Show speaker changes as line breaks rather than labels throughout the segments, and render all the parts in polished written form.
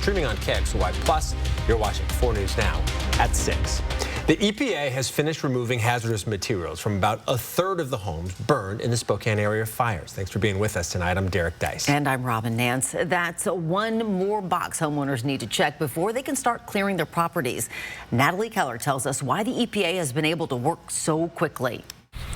streaming on KXY Plus. You're watching 4 News Now at 6. The EPA has finished removing hazardous materials from about a third of the homes burned in the Spokane area fires. Thanks for being with us tonight. I'm Derek Dice.
And I'm Robin Nance. That's one more box homeowners need to check before they can start clearing their properties. Natalie Keller tells us why the EPA has been able to work so quickly.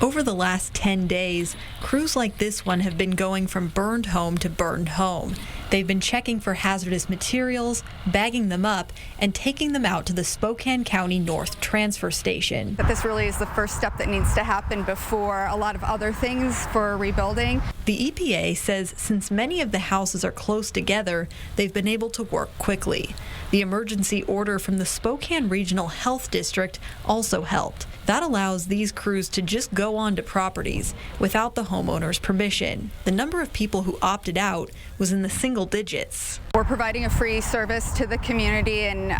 Over the last 10 days, crews like this one have been going from burned home to burned home. They've been checking for hazardous materials, bagging them up, and taking them out to the Spokane County North Transfer Station.
But this really is the first step that needs to happen before a lot of other things for rebuilding.
The EPA says since many of the houses are close together, they've been able to work quickly. The emergency order from the Spokane Regional Health District also helped. That allows these crews to just go onto properties without the homeowner's permission. The number of people who opted out was in the single digits.
We're providing a free service to the community, and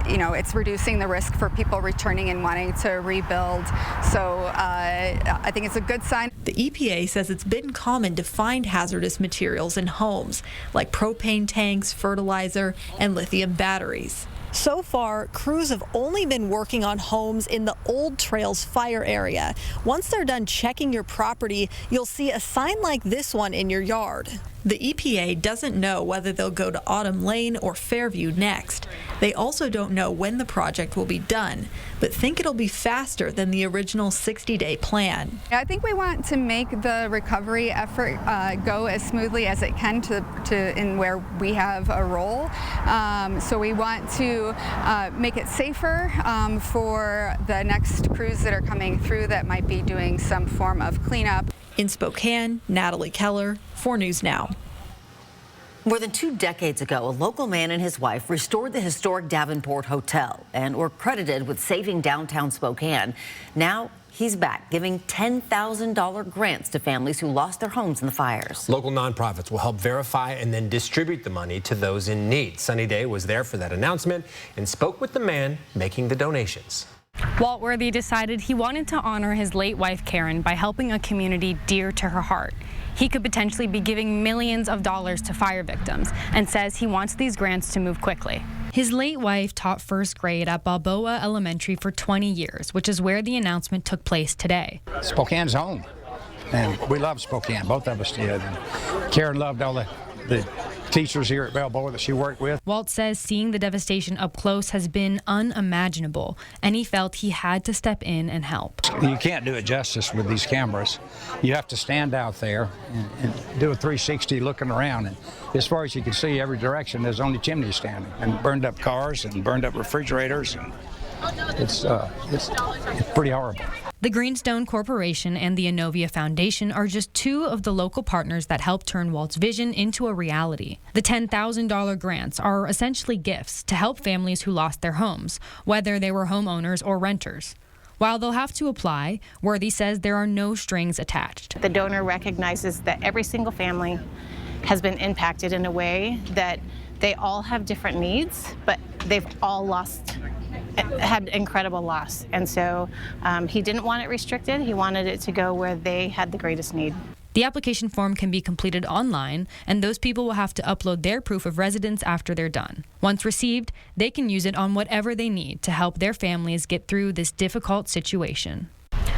it's reducing the risk for people returning and wanting to rebuild. So I think it's a good sign.
The EPA says it's been common to find hazardous materials in homes, like propane tanks, fertilizer, and lithium batteries. So far, crews have only been working on homes in the Old Trails fire area. Once they're done checking your property, you'll see a sign like this one in your yard. The EPA doesn't know whether they'll go to Autumn Lane or Fairview next. They also don't know when the project will be done, but think it'll be faster than the original 60-day plan.
I think we want to make the recovery effort go as smoothly as it can in where we have a role. So we want to make it safer for the next crews that are coming through that might be doing some form of cleanup.
In Spokane, Natalie Keller, 4 News Now.
More than 2 decades ago, a local man and his wife restored the historic Davenport Hotel and were credited with saving downtown Spokane. Now he's back, giving $10,000 grants to families who lost their homes in the fires.
Local nonprofits will help verify and then distribute the money to those in need. Sunny Day was there for that announcement and spoke with the man making the donations.
Walt Worthy decided he wanted to honor his late wife Karen by helping a community dear to her heart. He could potentially be giving millions of dollars to fire victims and says he wants these grants to move quickly. His late wife taught first grade at Balboa Elementary for 20 years, which is where the announcement took place today.
Spokane's home, and we love Spokane, both of us did. And Karen loved all the teachers here at Balboa that she worked with.
Walt says seeing the devastation up close has been unimaginable, and he felt he had to step in and help.
You can't do it justice with these cameras. You have to stand out there and do a 360 looking around. And as far as you can see, every direction, there's only chimneys standing, and burned up cars and burned up refrigerators. And it's pretty horrible.
The Greenstone Corporation and the Inovia Foundation are just 2 of the local partners that help turn Walt's vision into a reality. The $10,000 grants are essentially gifts to help families who lost their homes, whether they were homeowners or renters. While they'll have to apply, Worthy says there are no strings attached.
The donor recognizes that every single family has been impacted in a way that they all have different needs, but they've all had incredible loss. And so he didn't want it restricted. He wanted it to go where they had the greatest need.
The application form can be completed online, and those people will have to upload their proof of residence after they're done. Once received, they can use it on whatever they need to help their families get through this difficult situation.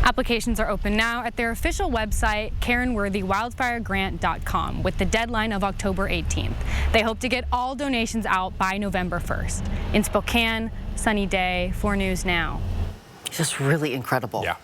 Applications are open now at their official website, KarenWorthyWildfireGrant.com, with the deadline of October 18th. They hope to get all donations out by November 1st. In Spokane, Sunny Day, 4 News Now.
Just really incredible.
Yeah.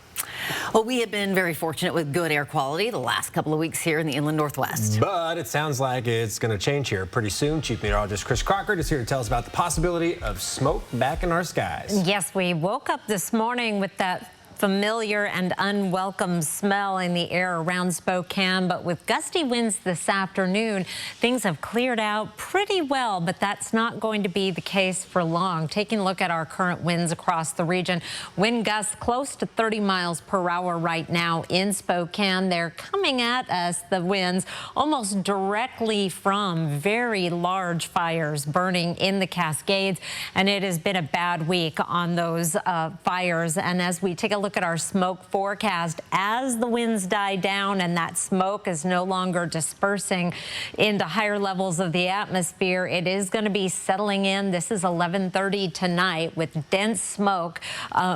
Well, we have been very fortunate with good air quality the last couple of weeks here in the inland Northwest.
But it sounds like it's going to change here pretty soon. Chief Meteorologist Chris Crocker is here to tell us about the possibility of smoke back in our skies.
Yes, we woke up this morning with that familiar and unwelcome smell in the air around Spokane, but with gusty winds this afternoon, things have cleared out pretty well, but that's not going to be the case for long. Taking a look at our current winds across the region, wind gusts close to 30 miles per hour right now in Spokane. They're coming at us, the winds, almost directly from very large fires burning in the Cascades, and it has been a bad week on those fires. And as we take a look at our smoke forecast. As the winds die down and that smoke is no longer dispersing into higher levels of the atmosphere, it is going to be settling in. This is 11:30 tonight with dense smoke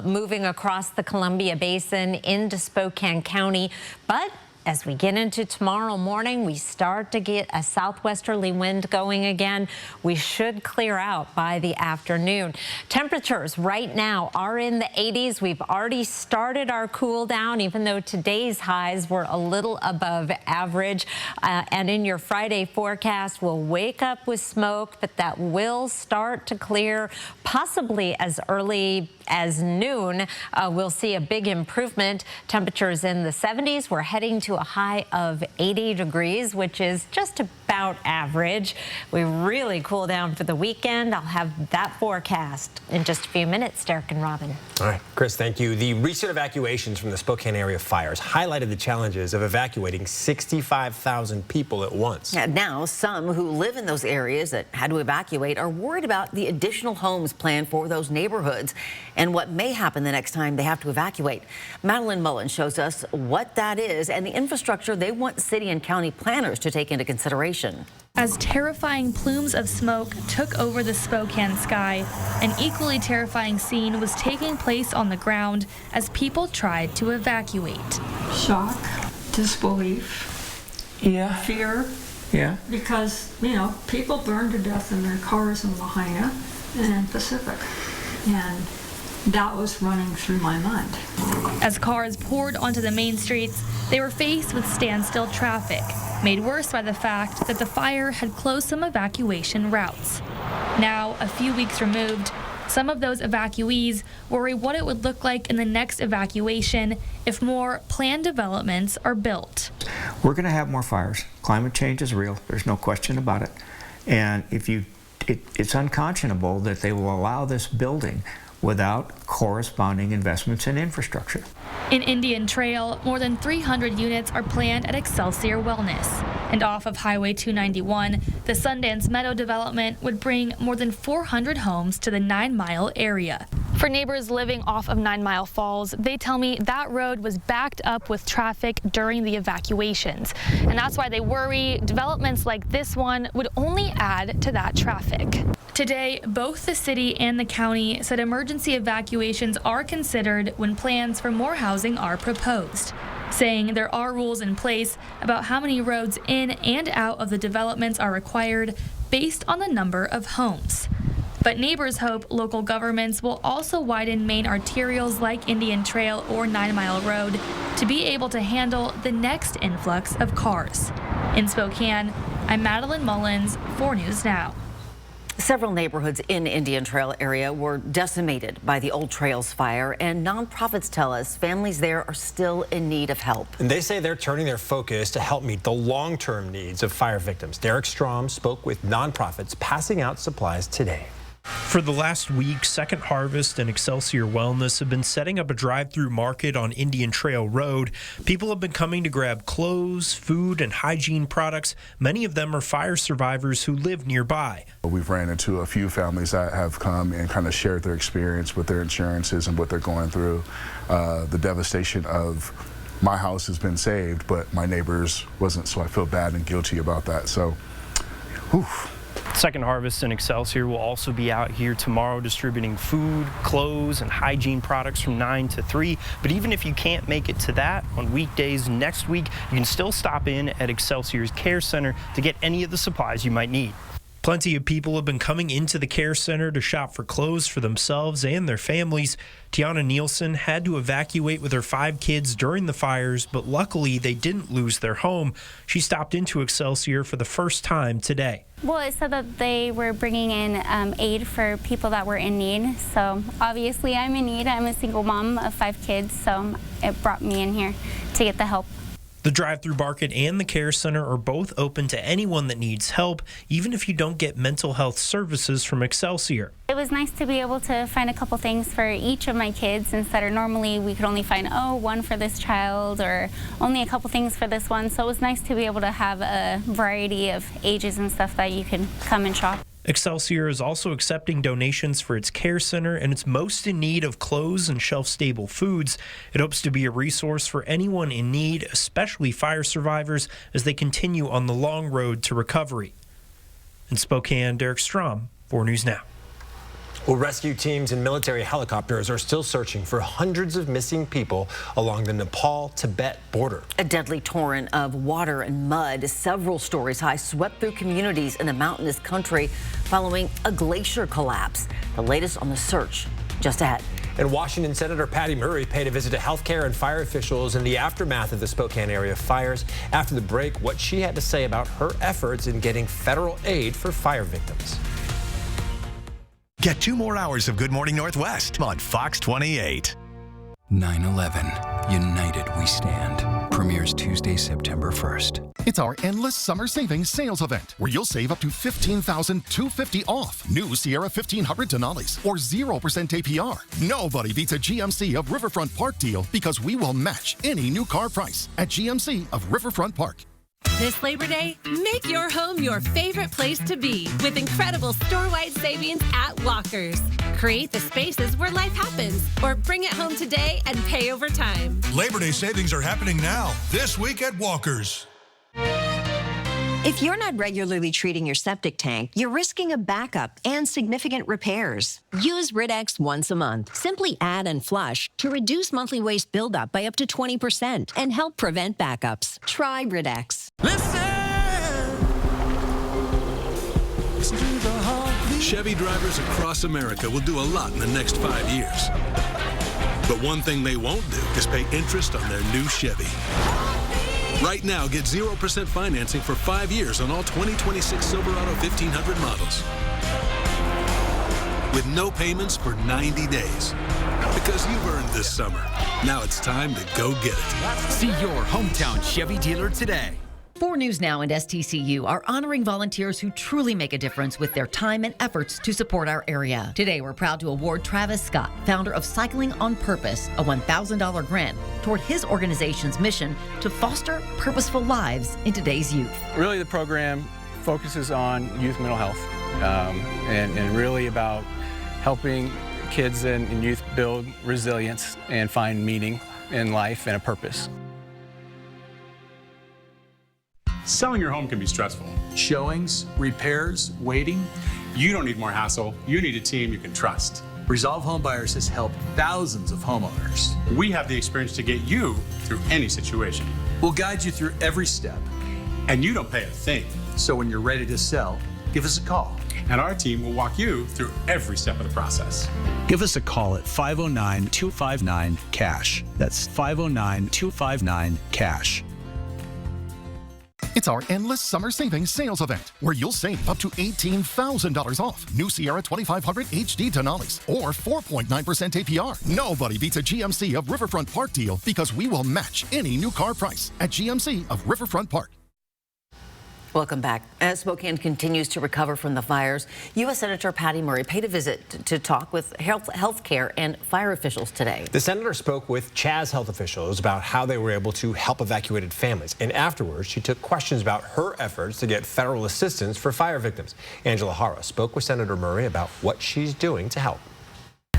moving across the Columbia Basin into Spokane County. But as we get into tomorrow morning, we start to get a southwesterly wind going again. We should clear out by the afternoon. Temperatures right now are in the 80s. We've already started our cool down, even though today's highs were a little above average. And in your Friday forecast, we'll wake up with smoke, but that will start to clear possibly as early as noon. We'll see a big improvement. Temperatures in the 70s. We're heading to a high of 80 degrees, which is just about average. We really cool down for the weekend. I'll have that forecast in just a few minutes. Derek and Robin.
All right, Chris, thank you. The recent evacuations from the Spokane area fires highlighted the challenges of evacuating 65,000 people at once.
Now, some who live in those areas that had to evacuate are worried about the additional homes planned for those neighborhoods and what may happen the next time they have to evacuate. Madeline Mullen shows us what that is and the infrastructure they want city and county planners to take into consideration.
As terrifying plumes of smoke took over the Spokane sky, an equally terrifying scene was taking place on the ground as people tried to evacuate.
Shock, disbelief, fear. Yeah. Because, you know, people burned to death in their cars in Lahaina and in Pacific. And that was running through my mind.
As cars poured onto the main streets, they were faced with standstill traffic, made worse by the fact that the fire had closed some evacuation routes. Now, a few weeks removed, some of those evacuees worry what it would look like in the next evacuation if more planned developments are built.
We're going to have more fires. Climate change is real. There's no question about it. And it's unconscionable that they will allow this building without corresponding investments in infrastructure.
In Indian Trail, more than 300 units are planned at Excelsior Wellness. And off of Highway 291, the Sundance Meadow development would bring more than 400 homes to the 9 Mile area. For neighbors living off of 9 Mile Falls, they tell me that road was backed up with traffic during the evacuations. And that's why they worry developments like this one would only add to that traffic. Today, both the city and the county said emergency evacuations are considered when plans for more housing are proposed, saying there are rules in place about how many roads in and out of the developments are required based on the number of homes. But neighbors hope local governments will also widen main arterials like Indian Trail or 9 Mile Road to be able to handle the next influx of cars. In Spokane, I'm Madeline Mullins, 4 News Now.
Several neighborhoods in Indian Trail area were decimated by the Old Trails fire, and nonprofits tell us families there are still in need of help.
And they say they're turning their focus to help meet the long-term needs of fire victims. Derek Strom spoke with nonprofits passing out supplies today.
For the last week, Second Harvest and Excelsior Wellness have been setting up a drive-through market on Indian Trail Road. People have been coming to grab clothes, food, and hygiene products. Many of them are fire survivors who live nearby.
We've ran into a few families that have come and kind of shared their experience with their insurances and what they're going through. The devastation of my house has been saved, but my neighbor's wasn't, so I feel bad and guilty about that. So, whew.
Second Harvest and Excelsior will also be out here tomorrow distributing food, clothes, and hygiene products from 9 to 3. But even if you can't make it to that, on weekdays next week, you can still stop in at Excelsior's Care Center to get any of the supplies you might need. Plenty of people have been coming into the care center to shop for clothes for themselves and their families. Tiana Nielsen had to evacuate with her 5 kids during the fires, but luckily they didn't lose their home. She stopped into Excelsior for the first time today.
Well, it said that they were bringing in aid for people that were in need. So obviously I'm in need. I'm a single mom of 5 kids, so it brought me in here to get the help.
The drive-through market and the care center are both open to anyone that needs help, even if you don't get mental health services from Excelsior.
It was nice to be able to find a couple things for each of my kids instead of normally we could only find, one for this child or only a couple things for this one. So it was nice to be able to have a variety of ages and stuff that you can come and shop.
Excelsior is also accepting donations for its care center and its most in need of clothes and shelf-stable foods. It hopes to be a resource for anyone in need, especially fire survivors, as they continue on the long road to recovery. In Spokane, Derek Strom, 4 News Now.
Well, rescue teams and military helicopters are still searching for hundreds of missing people along the Nepal-Tibet border.
A deadly torrent of water and mud, several stories high, swept through communities in the mountainous country following a glacier collapse. The latest on the search just ahead.
And Washington Senator Patty Murray paid a visit to healthcare and fire officials in the aftermath of the Spokane area fires. After the break, what she had to say about her efforts in getting federal aid for fire victims.
Get 2 more hours of Good Morning Northwest on Fox 28.
9/11. United We Stand. Premieres Tuesday, September 1st.
It's our endless summer savings sales event where you'll save up to $15,250 off new Sierra 1500 Denali's or 0% APR. Nobody beats a GMC of Riverfront Park deal because we will match any new car price at GMC of Riverfront Park.
This Labor Day, make your home your favorite place to be with incredible store-wide savings at Walker's. Create the spaces where life happens or bring it home today and pay over time.
Labor Day savings are happening now, this week at Walker's.
If you're not regularly treating your septic tank, you're risking a backup and significant repairs. Use Rid-X once a month. Simply add and flush to reduce monthly waste buildup by up to 20% and help prevent backups. Try Rid-X.
Chevy drivers across America will do a lot in the next 5 years. But one thing they won't do is pay interest on their new Chevy. Right now, get 0% financing for 5 years on all 2026 Silverado 1500 models. With no payments for 90 days. Because you've earned this summer. Now it's time to go get it.
See your hometown Chevy dealer today.
4 News Now and STCU are honoring volunteers who truly make a difference with their time and efforts to support our area. Today, we're proud to award Travis Scott, founder of Cycling on Purpose, a $1,000 grant toward his organization's mission to foster purposeful lives in today's youth.
Really, the program focuses on youth mental health and really about helping kids and youth build resilience and find meaning in life and a purpose.
Selling your home can be stressful. Showings, repairs, waiting. You don't need more hassle. You need a team you can trust.
Resolve Home Buyers has helped thousands of homeowners.
We have the experience to get you through any situation.
We'll guide you through every step.
And you don't pay a thing.
So when you're ready to sell, give us a call.
And our team will walk you through every step of the process.
Give us a call at 509-259-CASH. That's 509-259-CASH.
It's our endless summer savings sales event where you'll save up to $18,000 off new Sierra 2500 HD Denali's or 4.9% APR. Nobody beats a GMC of Riverfront Park deal because we will match any new car price at GMC of Riverfront Park.
Welcome back. As Spokane continues to recover from the fires, U.S. Senator Patty Murray paid a visit to talk with health care and fire officials today.
The senator spoke with Chaz health officials about how they were able to help evacuated families. And afterwards, she took questions about her efforts to get federal assistance for fire victims. Angela Hara spoke with Senator Murray about what she's doing to help.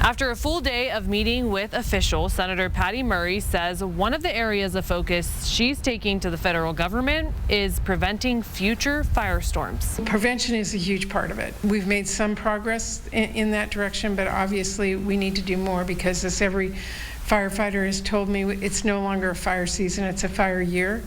After a full day of meeting with officials, Senator Patty Murray says one of the areas of focus she's taking to the federal government is preventing future firestorms.
Prevention is a huge part of it. We've made some progress in that direction, but obviously we need to do more because, as every firefighter has told me, it's no longer a fire season, it's a fire year.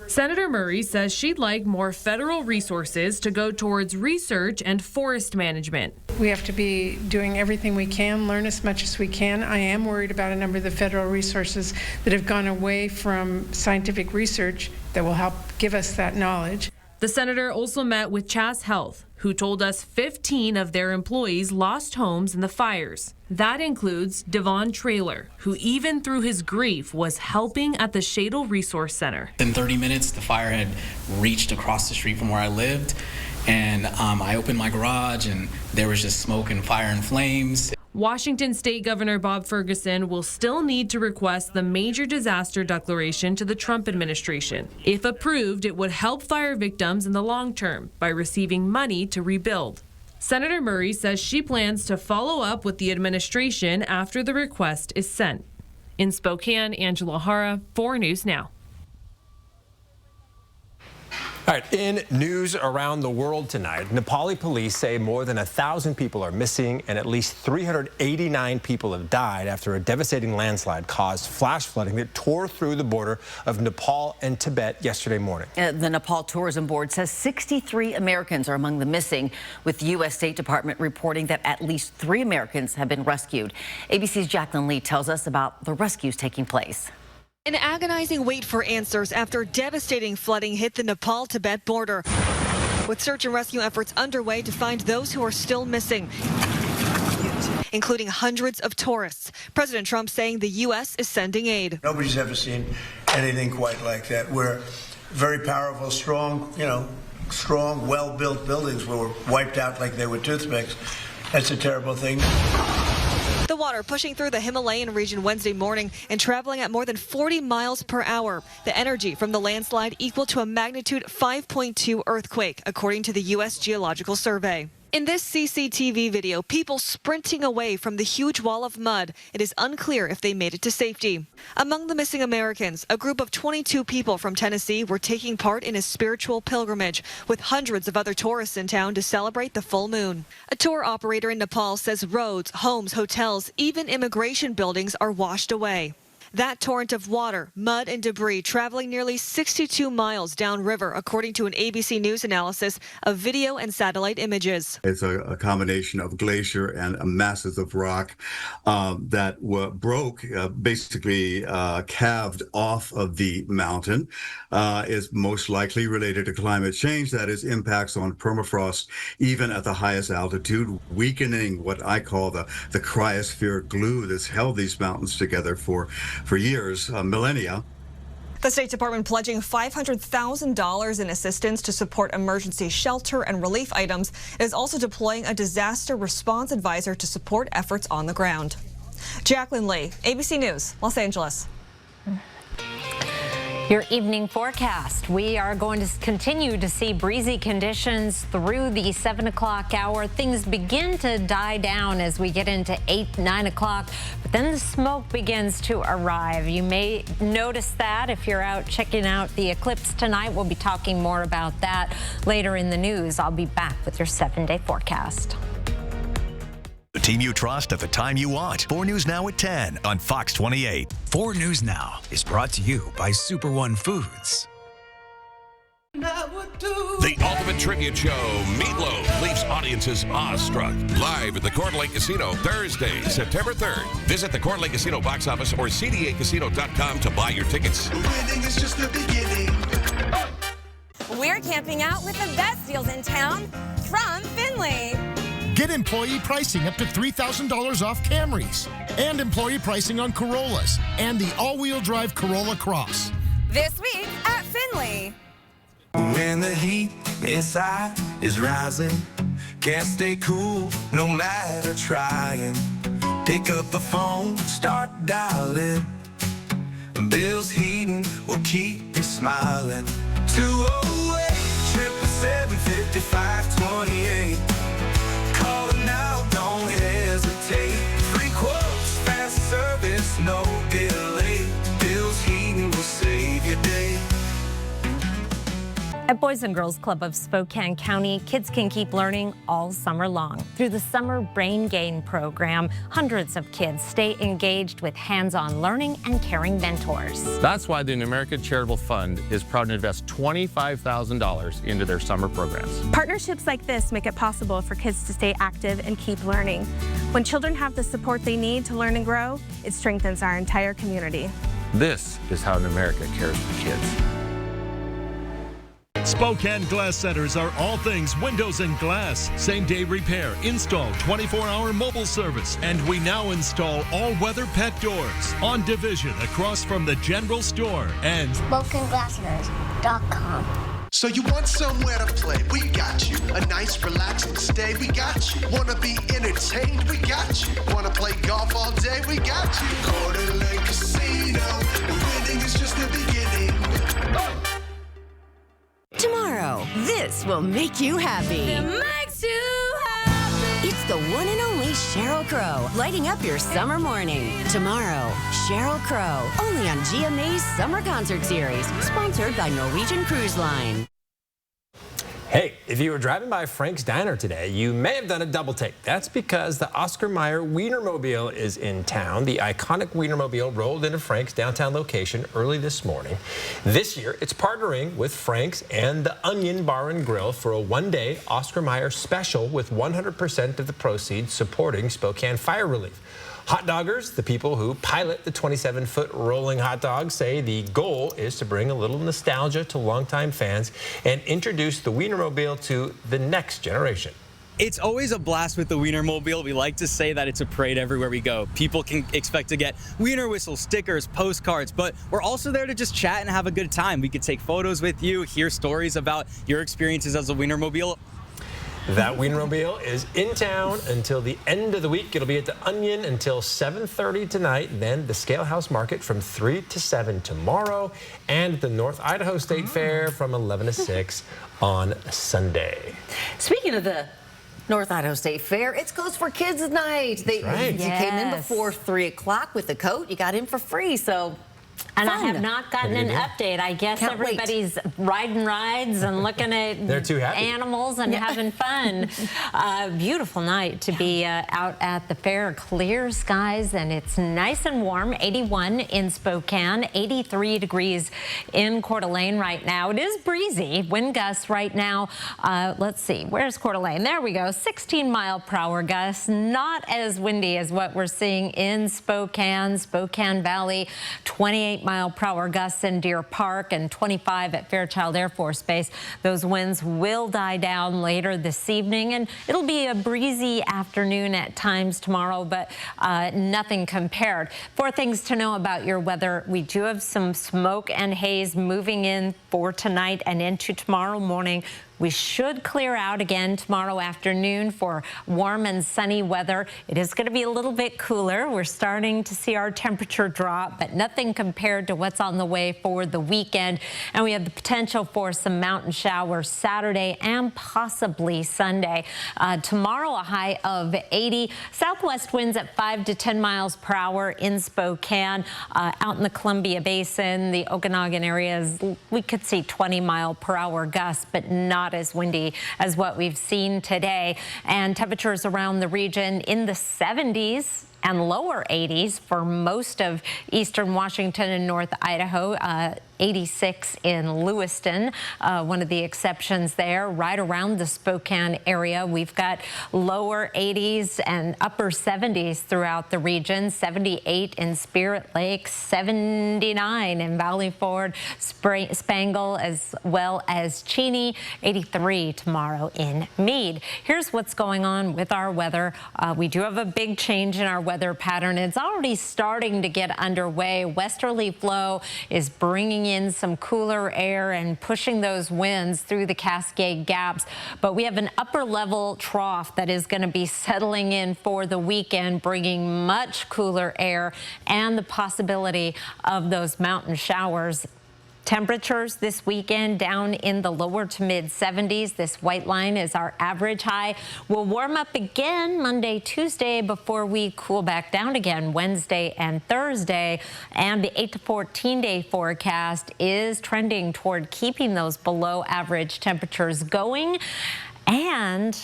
Senator Murray says she'd like more federal resources to go towards research and forest management.
We have to be doing everything we can, learn as much as we can. I am worried about a number of the federal resources that have gone away from scientific research that will help give us that knowledge.
The senator also met with Chaz Health, who told us 15 of their employees lost homes in the fires. That includes Devon Traylor, who even through his grief was helping at the Shadle Resource Center.
In 30 minutes, the fire had reached across the street from where I lived, and I opened my garage and there was just smoke and fire and flames.
Washington State Governor Bob Ferguson will still need to request the major disaster declaration to the Trump administration. If approved, it would help fire victims in the long term by receiving money to rebuild. Senator Murray says she plans to follow up with the administration after the request is sent. In Spokane, Angela Hara, 4 News Now.
All right, in news around the world tonight, Nepali police say more than 1,000 people are missing and at least 389 people have died after a devastating landslide caused flash flooding that tore through the border of Nepal and Tibet yesterday morning.
The Nepal Tourism Board says 63 Americans are among the missing, with the U.S. State Department reporting that at least 3 Americans have been rescued. ABC's Jacqueline Lee tells us about the rescues taking place.
An agonizing wait for answers after devastating flooding hit the Nepal-Tibet border, with search and rescue efforts underway to find those who are still missing, including hundreds of tourists. President Trump saying the U.S. is sending aid.
Nobody's ever seen anything quite like that. We're very powerful, strong, strong, well-built buildings were wiped out like they were toothpicks. That's a terrible thing.
The water pushing through the Himalayan region Wednesday morning and traveling at more than 40 miles per hour. The energy from the landslide equal to a magnitude 5.2 earthquake, according to the U.S. Geological Survey. In this CCTV video, people sprinting away from the huge wall of mud. It is unclear if they made it to safety. Among the missing Americans, a group of 22 people from Tennessee were taking part in a spiritual pilgrimage, with hundreds of other tourists in town to celebrate the full moon. A tour operator in Nepal says roads, homes, hotels, even immigration buildings are washed away. That torrent of water, mud, and debris traveling nearly 62 miles downriver, according to an ABC News analysis of video and satellite images.
It's a combination of glacier and masses of rock that broke, basically calved off of the mountain. Is most likely related to climate change, that is, impacts on permafrost, even at the highest altitude, weakening what I call the cryospheric glue that's held these mountains together for years, millennia.
The State Department pledging $500,000 in assistance to support emergency shelter and relief items. It is also deploying a disaster response advisor to support efforts on the ground. Jacqueline Lee, ABC News, Los Angeles.
Your evening forecast. We are going to continue to see breezy conditions through the 7 o'clock hour. Things begin to die down as we get into 8, 9 o'clock, but then the smoke begins to arrive. You may notice that if you're out checking out the eclipse tonight. We'll be talking more about that later in the news. I'll be back with your 7-day forecast.
The team you trust at the time you want. 4 News Now at 10 on Fox 28.
4 News Now is brought to you by Super One Foods.
The ultimate tribute show, Meatloaf, leaves audiences awestruck. Live at the Coeur d'Alene Casino, Thursday, September 3rd. Visit the Coeur d'Alene Casino box office or cdacasino.com to buy your tickets.
Winning is just the beginning.
We're camping out with the best deals in town from Finley.
Get employee pricing up to $3,000 off Camrys and employee pricing on Corollas and the all-wheel drive Corolla Cross.
This week at Finley.
When the heat inside is rising, can't stay cool no matter trying. Pick up the phone, start dialing. Bill's heating will keep you smiling. 208 777 5528. Call it now, don't hesitate. Free quotes, fast service, no delay. Bill's Heating will save your day.
At Boys and Girls Club of Spokane County, kids can keep learning all summer long. Through the Summer Brain Gain program, hundreds of kids stay engaged with hands-on learning and caring mentors.
That's why the New America Charitable Fund is proud to invest $25,000 into their summer programs.
Partnerships like this make it possible for kids to stay active and keep learning. When children have the support they need to learn and grow, it strengthens our entire community.
This is how New America cares for kids.
Spokane Glass Centers are all things windows and glass. Same-day repair, install, 24-hour mobile service. And we now install all-weather pet doors on Division across from the general store. And
SpokaneGlassCenters.com.
So you want somewhere to play? We got you. A nice, relaxing stay? We got you. Wanna be entertained? We got you. Wanna play golf all day? We got you. Coeur d'Alene Casino. Winning is just the beginning.
Tomorrow, this will make you happy.
It makes you happy.
the one and only Sheryl Crow, lighting up your summer morning. Tomorrow, Sheryl Crow, only on GMA's Summer Concert Series, sponsored by Norwegian Cruise Line.
Hey, if you were driving by Frank's Diner today, you may have done a double take. That's because the Oscar Mayer Wienermobile is in town. The iconic Wienermobile rolled into Frank's downtown location early this morning. This year, it's partnering with Frank's and the Onion Bar and Grill for a one-day Oscar Mayer special with 100% of the proceeds supporting Spokane fire relief. Hot doggers, the people who pilot the 27-foot rolling hot dog, say the goal is to bring a little nostalgia to longtime fans and introduce the Wienermobile to the next generation.
It's always a blast with the Wienermobile. We like to say that it's a parade everywhere we go. People can expect to get Wiener whistles, stickers, postcards, but we're also there to just chat and have a good time. We could take photos with you, hear stories about your experiences as a Wienermobile.
That Wienermobile is in town until the end of the week. It'll be at the Onion until 7:30 tonight, then the Scale House Market from 3 to 7 tomorrow, and the North Idaho State Fair from 11 to 6 on Sunday.
Speaking of the North Idaho State Fair, it's closed for Kids Night. If you came in before 3 o'clock with the coat, you got in for free, so...
And I have not gotten an update. I guess everybody's riding rides and looking at
They're too happy.
animals and having fun. Beautiful night to be out at the fair. Clear skies, and it's nice and warm. 81 in Spokane, 83 degrees in Coeur d'Alene right now. It is breezy. Wind gusts right now. Let's see. Where's Coeur d'Alene? There we go. 16-mile-per-hour gusts. Not as windy as what we're seeing in Spokane Valley. 28-mile-per-hour gusts in Deer Park and 25 at Fairchild Air Force Base. Those winds will die down later this evening, and it'll be a breezy afternoon at times tomorrow, but nothing compared. 4 things to know about your weather. We do have some smoke and haze moving in for tonight and into tomorrow morning. We should clear out again tomorrow afternoon for warm and sunny weather. It is going to be a little bit cooler. We're starting to see our temperature drop, but nothing compared to what's on the way for the weekend. And we have the potential for some mountain showers Saturday and possibly Sunday. Tomorrow, a high of 80. Southwest winds at 5 to 10 miles per hour in Spokane. Out in the Columbia Basin, the Okanagan areas, we could see 20-mile-per-hour gusts, but not as windy as what we've seen today. And temperatures around the region in the 70s and lower 80s for most of eastern Washington and North Idaho. 86 in Lewiston, one of the exceptions there. Right around the Spokane area, we've got lower 80s and upper 70s throughout the region. 78 in Spirit Lake, 79 in Valley Ford, Spangle, as well as Cheney. 83 tomorrow in Meade. Here's what's going on with our weather. We do have a big change in our weather pattern. It's already starting to get underway. Westerly flow is bringing in some cooler air and pushing those winds through the Cascade Gaps. But we have an upper level trough that is going to be settling in for the weekend, bringing much cooler air and the possibility of those mountain showers. Temperatures this weekend down in the lower to mid 70s. This white line is our average high. We'll warm up again Monday, Tuesday before we cool back down again Wednesday and Thursday. And the 8 to 14 day forecast is trending toward keeping those below average temperatures going and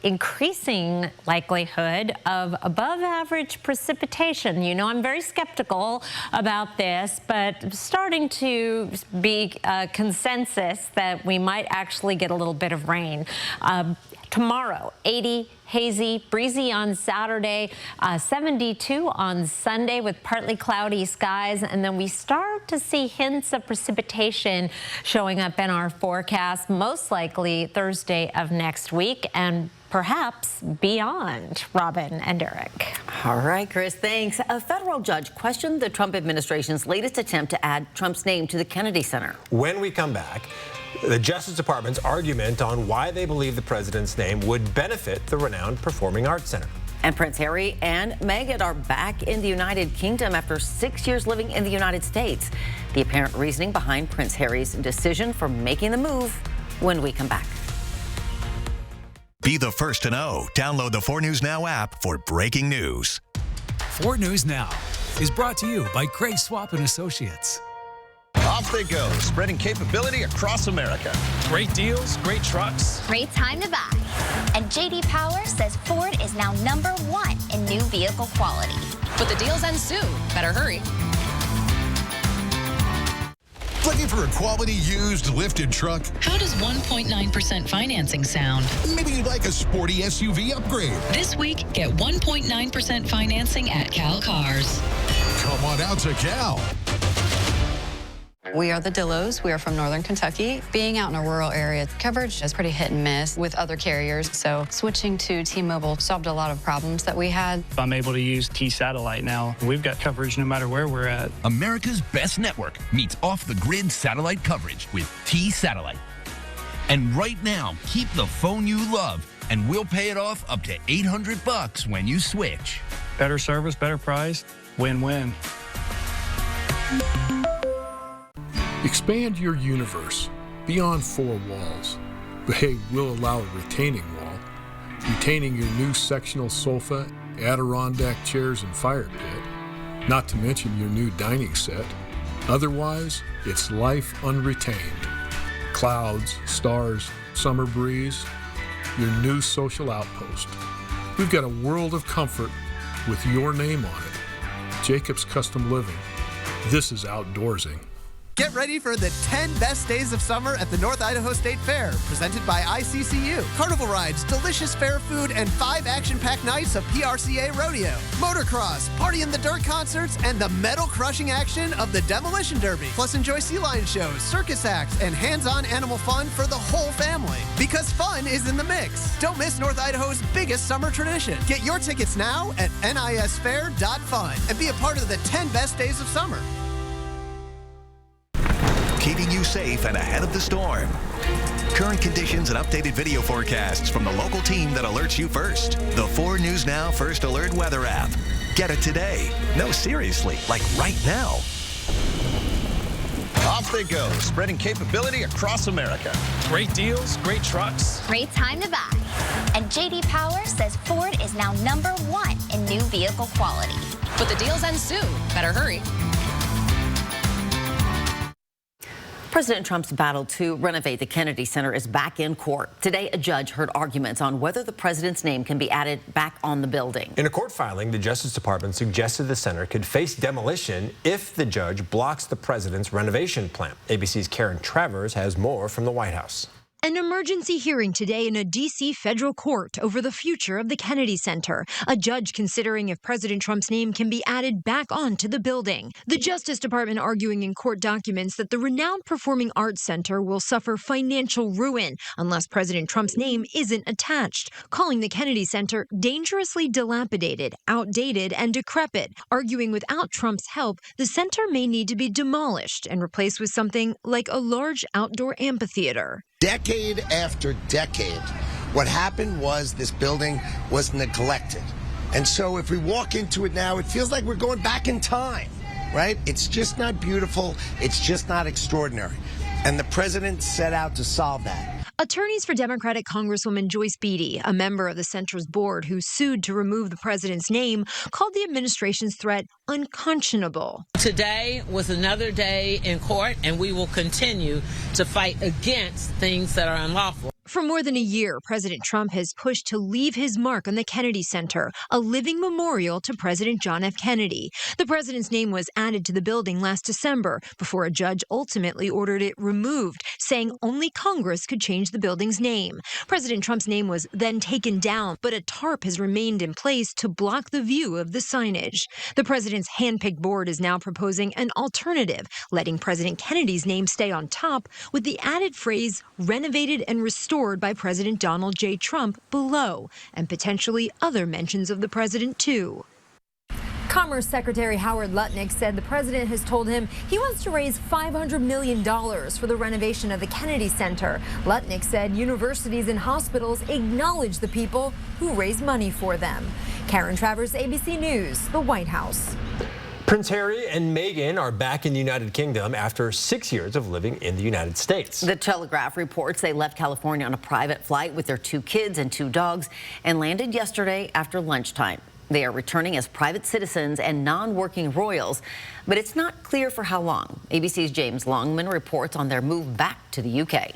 increasing likelihood of above average precipitation. You know, I'm very skeptical about this, but starting to be consensus that we might actually get a little bit of rain. Tomorrow, 80, hazy, breezy on Saturday, 72 on Sunday with partly cloudy skies, and then we start to see hints of precipitation showing up in our forecast, most likely Thursday of next week and perhaps beyond. Robin and Eric.
All right, Chris, thanks. A federal judge questioned the Trump administration's latest attempt to add Trump's name to the Kennedy Center.
When we come back, the Justice Department's argument on why they believe the president's name would benefit the renowned Performing Arts Center.
And Prince Harry and Meghan are back in the United Kingdom after 6 years living in the United States. The apparent reasoning behind Prince Harry's decision for making the move when we come back.
Be the first to know. Download the 4 News Now app for breaking news.
4 News Now is brought to you by Craig Swap and Associates.
Off they go, spreading capability across America.
Great deals, great trucks.
Great time to buy. And J.D. Power says Ford is now #1 in new vehicle quality.
But the deals end soon. Better hurry.
Looking for a quality used lifted truck?
How does 1.9% financing sound?
Maybe you'd like a sporty SUV upgrade.
This week, get 1.9% financing at Cal Cars.
Come on out to Cal.
We are the Dillos. We are from Northern Kentucky. Being out in a rural area, coverage is pretty hit and miss with other carriers. So switching to T-Mobile solved a lot of problems that we had.
I'm able to use T-Satellite now. We've got coverage no matter where we're at.
America's best network meets off-the-grid satellite coverage with T-Satellite. And right now, keep the phone you love, and we'll pay it off up to $800 when you switch.
Better service, better price, win-win.
Expand your universe beyond 4 walls. But hey, we'll allow a retaining wall, retaining your new sectional sofa, Adirondack chairs, and fire pit, not to mention your new dining set. Otherwise, it's life unretained. Clouds, stars, summer breeze, your new social outpost. We've got a world of comfort with your name on it. Jacob's Custom Living. This is outdoorsing.
Get ready for the 10 best days of summer at the North Idaho State Fair, presented by ICCU. Carnival rides, delicious fair food, and 5 action-packed nights of PRCA rodeo. Motocross, Party in the Dirt concerts, and the metal-crushing action of the Demolition Derby. Plus enjoy sea lion shows, circus acts, and hands-on animal fun for the whole family. Because fun is in the mix. Don't miss North Idaho's biggest summer tradition. Get your tickets now at nisfair.fun and be a part of the 10 best days of summer.
Keeping you safe and ahead of the storm. Current conditions and updated video forecasts from the local team that alerts you first. The 4 News Now First Alert Weather app. Get it today. No, seriously, like right now.
Off they go, spreading capability across America.
Great deals, great trucks.
Great time to buy. And J.D. Power says Ford is now #1 in new vehicle quality.
But the deals end soon. Better hurry.
President Trump's battle to renovate the Kennedy Center is back in court. Today, a judge heard arguments on whether the president's name can be added back on the building.
In a court filing, the Justice Department suggested the center could face demolition if the judge blocks the president's renovation plan. ABC's Karen Travers has more from the White House.
An emergency hearing today in a D.C. federal court over the future of the Kennedy Center. A judge considering if President Trump's name can be added back onto the building. The Justice Department arguing in court documents that the renowned Performing Arts Center will suffer financial ruin unless President Trump's name isn't attached, calling the Kennedy Center dangerously dilapidated, outdated, and decrepit, arguing without Trump's help, the center may need to be demolished and replaced with something like a large outdoor amphitheater.
Decade after decade, what happened was this building was neglected. And so if we walk into it now, it feels like we're going back in time, right? It's just not beautiful. It's just not extraordinary. And the president set out to solve that.
Attorneys for Democratic Congresswoman Joyce Beatty, a member of the center's board who sued to remove the president's name, called the administration's threat unconscionable.
Today was another day in court, and we will continue to fight against things that are unlawful.
For more than a year, President Trump has pushed to leave his mark on the Kennedy Center, a living memorial to President John F. Kennedy. The president's name was added to the building last December before a judge ultimately ordered it removed, saying only Congress could change the building's name. President Trump's name was then taken down, but a tarp has remained in place to block the view of the signage. The president's handpicked board is now proposing an alternative, letting President Kennedy's name stay on top with the added phrase renovated and restored by President Donald J. Trump below, and potentially other mentions of the president, too.
Commerce Secretary Howard Lutnick said the president has told him he wants to raise $500 million for the renovation of the Kennedy Center. Lutnick said universities and hospitals acknowledge the people who raise money for them. Karen Travers, ABC News, the White House.
Prince Harry and Meghan are back in the United Kingdom after 6 years of living in the United States.
The Telegraph reports they left California on a private flight with their 2 kids and 2 dogs and landed yesterday after lunchtime. They are returning as private citizens and non-working royals, but it's not clear for how long. ABC's James Longman reports on their move back to the UK.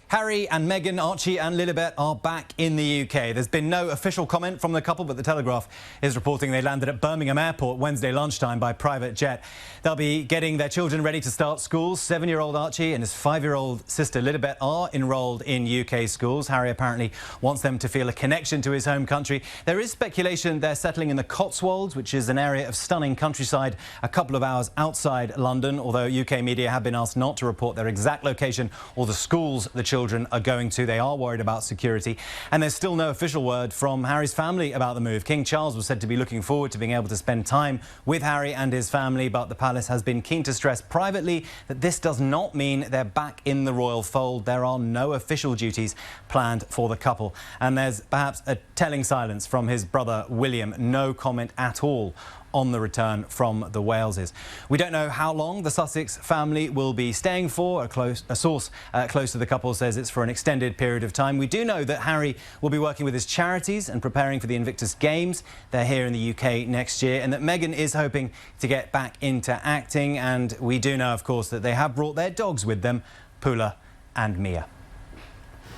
Harry and Meghan, Archie and Lilibet are back in the UK. There's been no official comment from the couple, but the Telegraph is reporting they landed at Birmingham Airport Wednesday lunchtime by private jet. They'll be getting their children ready to start school. 7-year-old Archie and his 5-year-old sister Lilibet are enrolled in UK schools. Harry apparently wants them to feel a connection to his home country. There is speculation they're settling in the Cotswolds, which is an area of stunning countryside a couple of hours outside London, although UK media have been asked not to report their exact location or the schools the children are going to. They are worried about security, and there's still no official word from Harry's family about the move. King Charles was said to be looking forward to being able to spend time with Harry and his family, but the palace has been keen to stress privately that this does not mean they're back in the royal fold. There are no official duties planned for the couple, and there's perhaps a telling silence from his brother William. No comment at all on the return from the Waleses. We don't know how long the Sussex family will be staying for. A source close to the couple says it's for an extended period of time. We do know that Harry will be working with his charities and preparing for the Invictus Games. They're here in the UK next year, and that Meghan is hoping to get back into acting. And we do know, of course, that they have brought their dogs with them, Pula and Mia.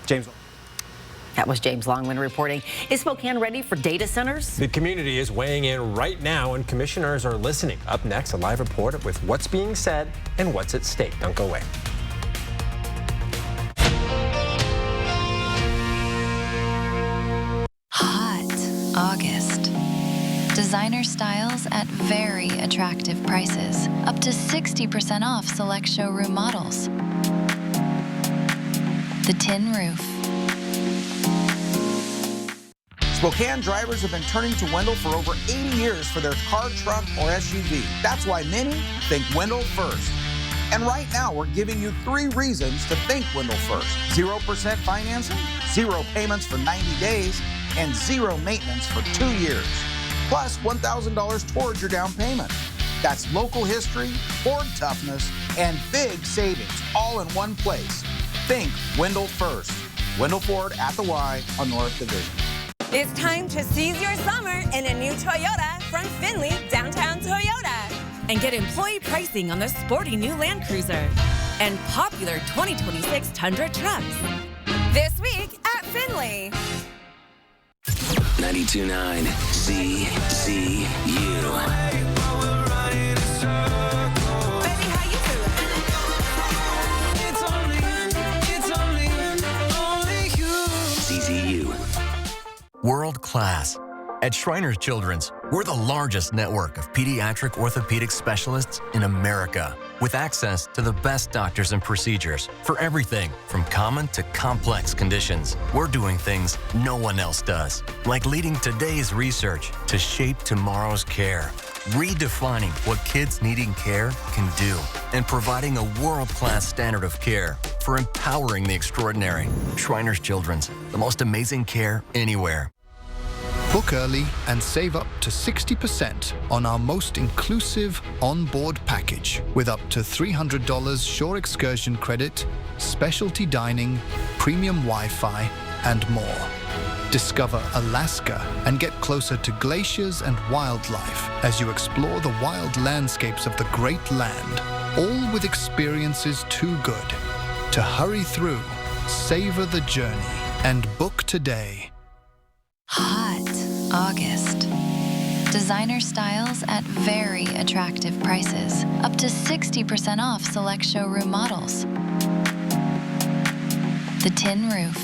James.
That was James Longman reporting. Is Spokane ready for data centers?
The community is weighing in right now, and commissioners are listening. Up next, a live report with what's being said and what's at stake. Don't go away.
Hot August. Designer styles at very attractive prices. Up to 60% off select showroom models. The Tin Roof.
Spokane drivers have been turning to Wendell for over 80 years for their car, truck, or SUV. That's why many think Wendell first. And right now, we're giving you 3 reasons to think Wendell first. 0% financing, 0 payments for 90 days, and 0 maintenance for 2 years. Plus $1,000 towards your down payment. That's local history, Ford toughness, and big savings all in one place. Think Wendell first. Wendell Ford at the Y on North Division.
It's time to seize your summer in a new Toyota from Findlay Downtown Toyota. And get employee pricing on the sporty new Land Cruiser and popular 2026 Tundra trucks. This week at Findlay.
92.9 CCU.
World class. At Shriners Children's, we're the largest network of pediatric orthopedic specialists in America, with access to the best doctors and procedures for everything from common to complex conditions. We're doing things no one else does, like leading today's research to shape tomorrow's care, redefining what kids needing care can do, and providing a world-class standard of care for empowering the extraordinary. Shriners Children's, the most amazing care anywhere.
Book early and save up to 60% on our most inclusive on-board package with up to $300 shore excursion credit, specialty dining, premium Wi-Fi, and more. Discover Alaska and get closer to glaciers and wildlife as you explore the wild landscapes of the Great Land, all with experiences too good to hurry through. Savor the journey and book today.
Hot August. Designer styles at very attractive prices. Up to 60% off select showroom models. The Tin Roof.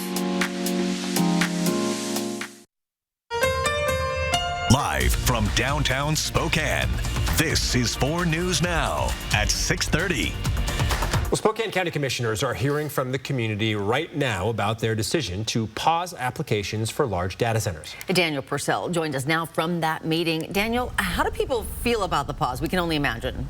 Live from downtown Spokane, this is 4 News Now at 6:30.
Well, Spokane County Commissioners are hearing from the community right now about their decision to pause applications for large data centers.
Daniel Purcell joined us now from that meeting. Daniel, how do people feel about the pause? We can only imagine.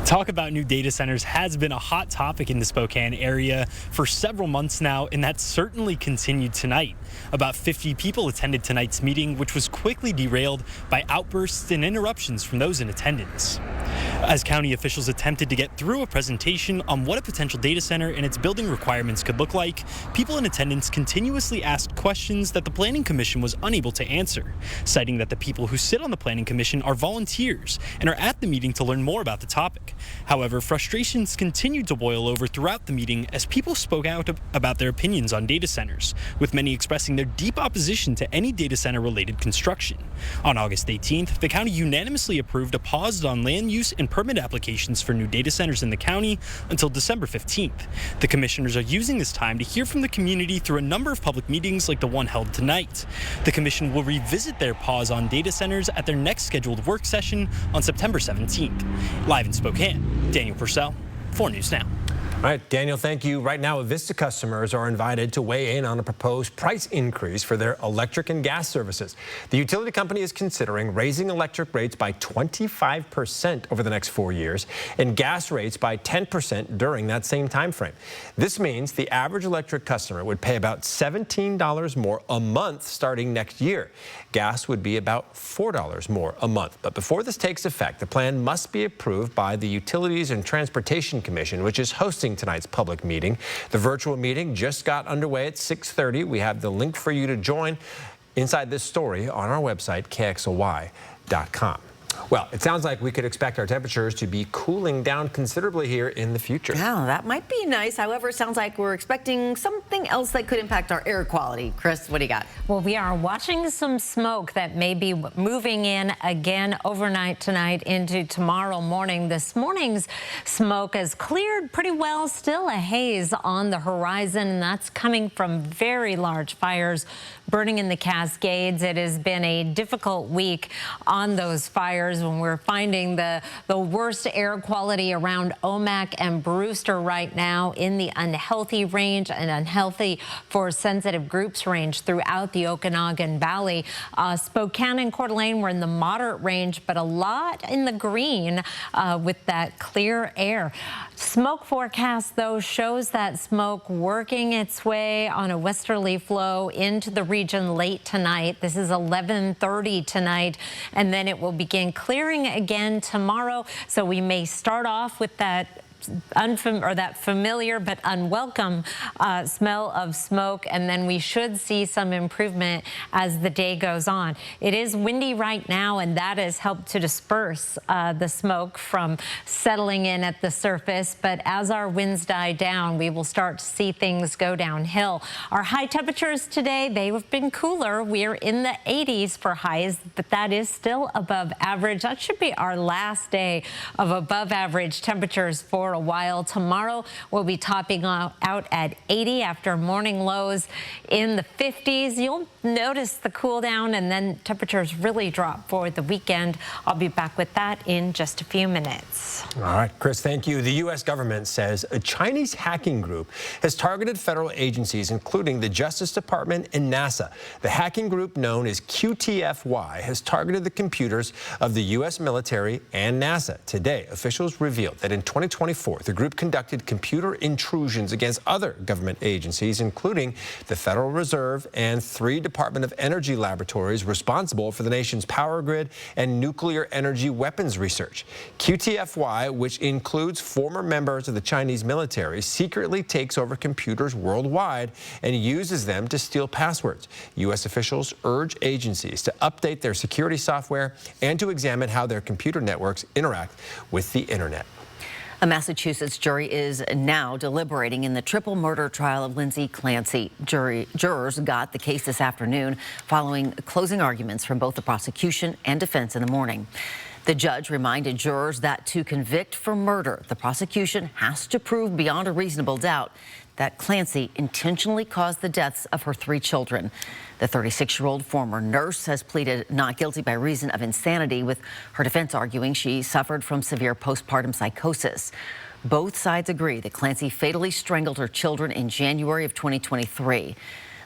It's
Talk about new data centers has been a hot topic in the Spokane area for several months now, and that certainly continued tonight. About 50 people attended tonight's meeting, which was quickly derailed by outbursts and interruptions from those in attendance. As county officials attempted to get through a presentation on what a potential data center and its building requirements could look like, people in attendance continuously asked questions that the Planning Commission was unable to answer, citing that the people who sit on the Planning Commission are volunteers and are at the meeting to learn more about the topic. However, frustrations continued to boil over throughout the meeting as people spoke out about their opinions on data centers, with many expressing their deep opposition to any data center-related construction. On August 18th, the county unanimously approved a pause on land use and permit applications for new data centers in the county until December 15th. The commissioners are using this time to hear from the community through a number of public meetings like the one held tonight. The commission will revisit their pause on data centers at their next scheduled work session on September 17th. Live in Spokane, Daniel Purcell, 4 News Now.
All right, Daniel, thank you. Right now, Vista customers are invited to weigh in on a proposed price increase for their electric and gas services. The utility company is considering raising electric rates by 25% over the next 4 years and gas rates by 10% during that same time frame. This means the average electric customer would pay about $17 more a month starting next year. Gas would be about $4 more a month. But before this takes effect, the plan must be approved by the Utilities and Transportation Commission, which is hosting tonight's public meeting. The virtual meeting just got underway at 6:30. We have the link for you to join inside this story on our website, KXLY.com. Well, it sounds like we could expect our temperatures to be cooling down considerably here in the future.
Yeah, that might be nice. However, it sounds like we're expecting something else that could impact our air quality. Chris, what do you got?
Well, we are watching some smoke that may be moving in again overnight tonight into tomorrow morning. This morning's smoke has cleared pretty well. Still a haze on the horizon, and that's coming from very large fires burning in the Cascades. It has been a difficult week on those fires when we're finding the worst air quality around Omak and Brewster right now in the unhealthy range and unhealthy for sensitive groups range throughout the Okanagan Valley. Spokane and Coeur d'Alene were in the moderate range, but a lot in the green with that clear air. Smoke forecast, though, shows that smoke working its way on a westerly flow into the region late tonight. This is 11:30 tonight, and then it will begin clearing again tomorrow. So we may start off with that familiar but unwelcome smell of smoke, and then we should see some improvement as the day goes on. It is windy right now, and that has helped to disperse the smoke from settling in at the surface. But as our winds die down, we will start to see things go downhill. Our high temperatures today, they have been cooler. We're in the 80s for highs, but that is still above average. That should be our last day of above average temperatures for a while. Tomorrow we'll be topping out at 80 after morning lows in the 50s. You'll notice the cool down, and then temperatures really drop for the weekend. I'll be back with that in just a few minutes.
All right, Chris, thank you. The U.S. government says a Chinese hacking group has targeted federal agencies, including the Justice Department and NASA. The hacking group, known as QTFY, has targeted the computers of the U.S. military and NASA. Today, officials revealed that in 2024, the group conducted computer intrusions against other government agencies, including the Federal Reserve and 3 Department of Energy laboratories responsible for the nation's power grid and nuclear energy weapons research. QTFY, which includes former members of the Chinese military, secretly takes over computers worldwide and uses them to steal passwords. U.S. officials urge agencies to update their security software and to examine how their computer networks interact with the internet.
A Massachusetts jury is now deliberating in the triple murder trial of Lindsay Clancy. Jurors got the case this afternoon following closing arguments from both the prosecution and defense in the morning. The judge reminded jurors that to convict for murder, the prosecution has to prove beyond a reasonable doubt that Clancy intentionally caused the deaths of her 3 children. The 36-year-old former nurse has pleaded not guilty by reason of insanity, with her defense arguing she suffered from severe postpartum psychosis. Both sides agree that Clancy fatally strangled her children in January of 2023.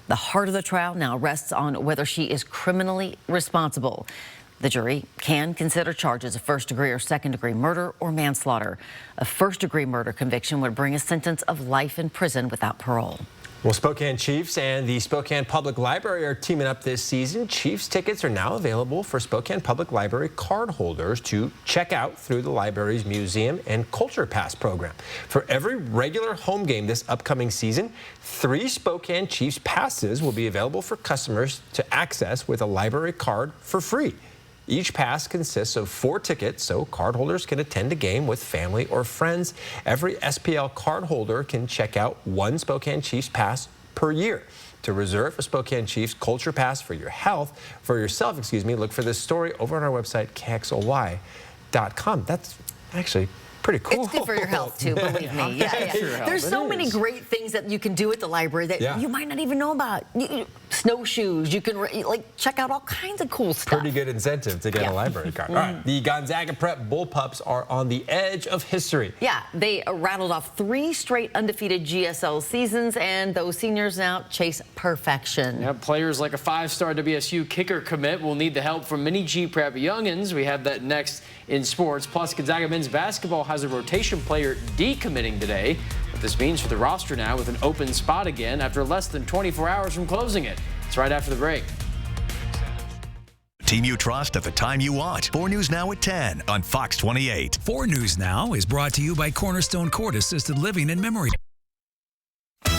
The heart of the trial now rests on whether she is criminally responsible. The jury can consider charges of first-degree or second-degree murder or manslaughter. A first-degree murder conviction would bring a sentence of life in prison without parole.
Well, Spokane Chiefs and the Spokane Public Library are teaming up this season. Chiefs tickets are now available for Spokane Public Library card holders to check out through the library's Museum and Culture Pass program. For every regular home game this upcoming season, 3 Spokane Chiefs passes will be available for customers to access with a library card for free. Each pass consists of 4 tickets, so cardholders can attend a game with family or friends. Every SPL cardholder can check out 1 Spokane Chiefs pass per year. To reserve a Spokane Chiefs Culture Pass for yourself, look for this story over on our website, KXLY.com. That's actually pretty cool.
It's good for your health, too, believe me. Yeah. There's so many great things that you can do at the library that you might not even know about. Snowshoes, you can check out all kinds of cool stuff.
Pretty good incentive to get a library card. All right, the Gonzaga Prep Bullpups are on the edge of history.
Yeah, they rattled off 3 straight undefeated GSL seasons, and those seniors now chase perfection.
Yep, players like a 5-star WSU kicker commit will need the help from many G-Prep youngins. We have that next in sports. Plus, Gonzaga men's basketball has a rotation player decommitting today. What this means for the roster now with an open spot again after less than 24 hours from closing it. It's right after the break.
Team you trust at the time you want. 4 News Now at 10 on Fox 28.
4 News Now is brought to you by Cornerstone Court Assisted Living and Memory.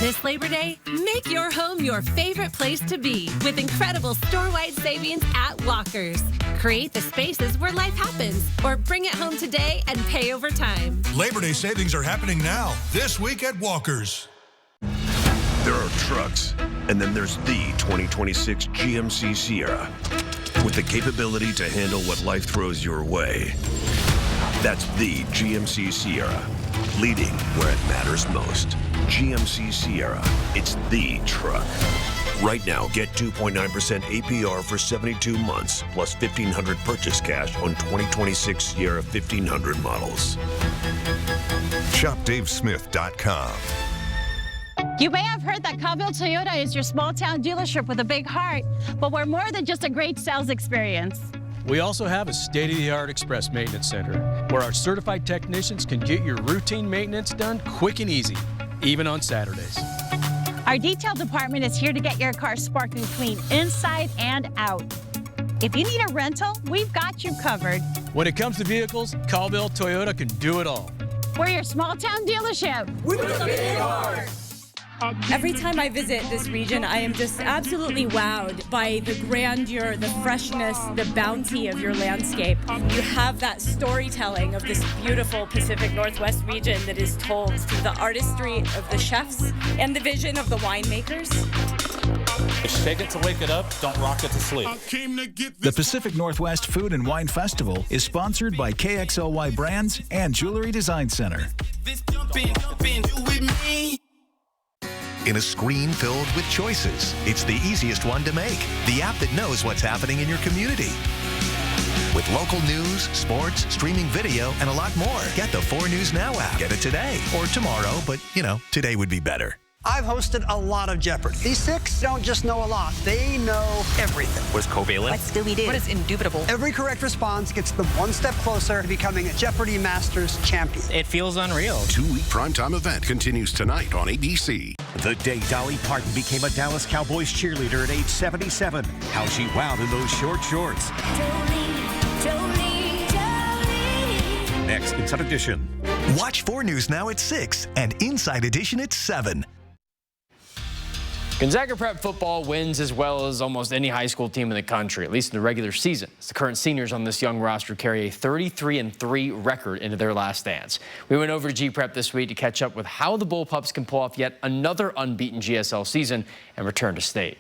This Labor Day, make your home your favorite place to be with incredible store-wide savings at Walker's. Create the spaces where life happens or bring it home today and pay over time.
Labor Day savings are happening now, this week at Walker's.
There are trucks, and then there's the 2026 GMC Sierra with the capability to handle what life throws your way. That's the GMC Sierra, leading where it matters most. GMC Sierra, it's the truck. Right now, get 2.9% APR for 72 months, plus $1,500 purchase cash on 2026 Sierra 1500 models.
ShopDaveSmith.com.
You may have heard that Cowville Toyota is your small town dealership with a big heart, but we're more than just a great sales experience.
We also have a state-of-the-art express maintenance center where our certified technicians can get your routine maintenance done quick and easy, even on Saturdays.
Our detail department is here to get your car sparkling clean inside and out. If you need a rental, we've got you covered.
When it comes to vehicles, Cowville Toyota can do it all.
We're your small town dealership.
With a big heart.
Every time I visit this region, I am just absolutely wowed by the grandeur, the freshness, the bounty of your landscape. You have that storytelling of this beautiful Pacific Northwest region that is told through the artistry of the chefs and the vision of the winemakers.
Shake it to wake it up, don't rock it to sleep.
The Pacific Northwest Food and Wine Festival is sponsored by KXLY Brands and Jewelry Design Center.
In a screen filled with choices, it's the easiest one to make. The app that knows what's happening in your community. With local news, sports, streaming video, and a lot more. Get the 4 News Now app. Get it today or tomorrow, but, today would be better.
I've hosted a lot of Jeopardy. These 6 don't just know a lot, they know everything.
What's covalent?
What's Scooby-Doo?
What is indubitable?
Every correct response gets them one step closer to becoming a Jeopardy Masters champion.
It feels unreal.
2-week primetime event continues tonight on ABC.
The day Dolly Parton became a Dallas Cowboys cheerleader at age 77. How she wowed in those short shorts. Next, Inside Edition.
Watch 4 News Now at 6 and Inside Edition at 7.
Gonzaga Prep football wins as well as almost any high school team in the country, at least in the regular season. The current seniors on this young roster carry a 33-3 record into their last dance. We went over to G-Prep this week to catch up with how the Bullpups can pull off yet another unbeaten GSL season and return to state.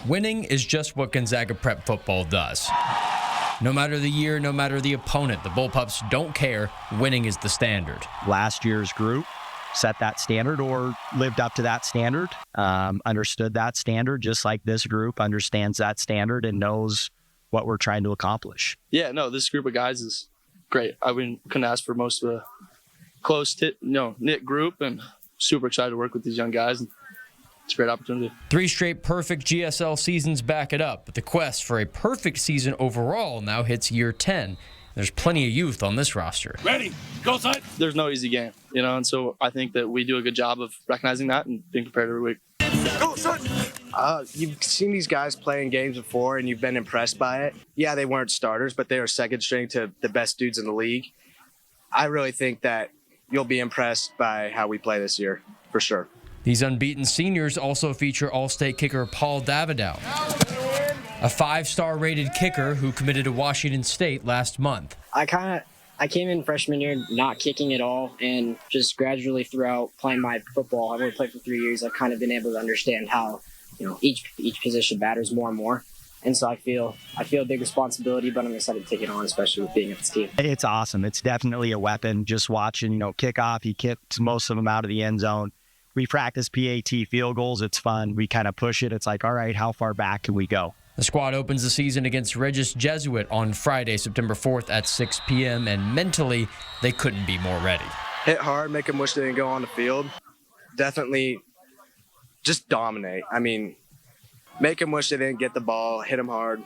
Winning is just what Gonzaga Prep football does. No matter the year, no matter the opponent, the Bullpups don't care. Winning is the standard.
Last year's group set that standard or lived up to that standard, understood that standard, just like this group understands that standard and knows what we're trying to accomplish.
Yeah, no, this group of guys is great. I couldn't ask for most of a close knit group, and super excited to work with these young guys and
it's a great opportunity.
3 straight perfect GSL seasons back it up, but the quest for a perfect season overall now hits year 10. There's plenty of youth on this roster.
Ready, go side. There's no easy game, and so I think that we do a good job of recognizing that and being prepared every week. Go side.
You've seen these guys playing games before and you've been impressed by it. Yeah, they weren't starters, but they are second string to the best dudes in the league. I really think that you'll be impressed by how we play this year, for sure.
These unbeaten seniors also feature All-State kicker Paul Davidow, a 5-star rated kicker who committed to Washington State last month.
I came in freshman year not kicking at all, and just gradually throughout playing my football, I've only played for 3 years, I've kind of been able to understand how each position matters more and more. And so I feel a big responsibility, but I'm excited to take it on, especially with being at this team.
It's awesome. It's definitely a weapon. Just watching, kickoff, he kicks most of them out of the end zone. We practice PAT field goals. It's fun. We kind of push it. It's like, all right, how far back can we go?
The squad opens the season against Regis Jesuit on Friday, September 4th at 6 p.m., and mentally, they couldn't be more ready.
Hit hard, make them wish they didn't go on the field. Definitely just dominate. I mean, make them wish they didn't get the ball, hit them hard.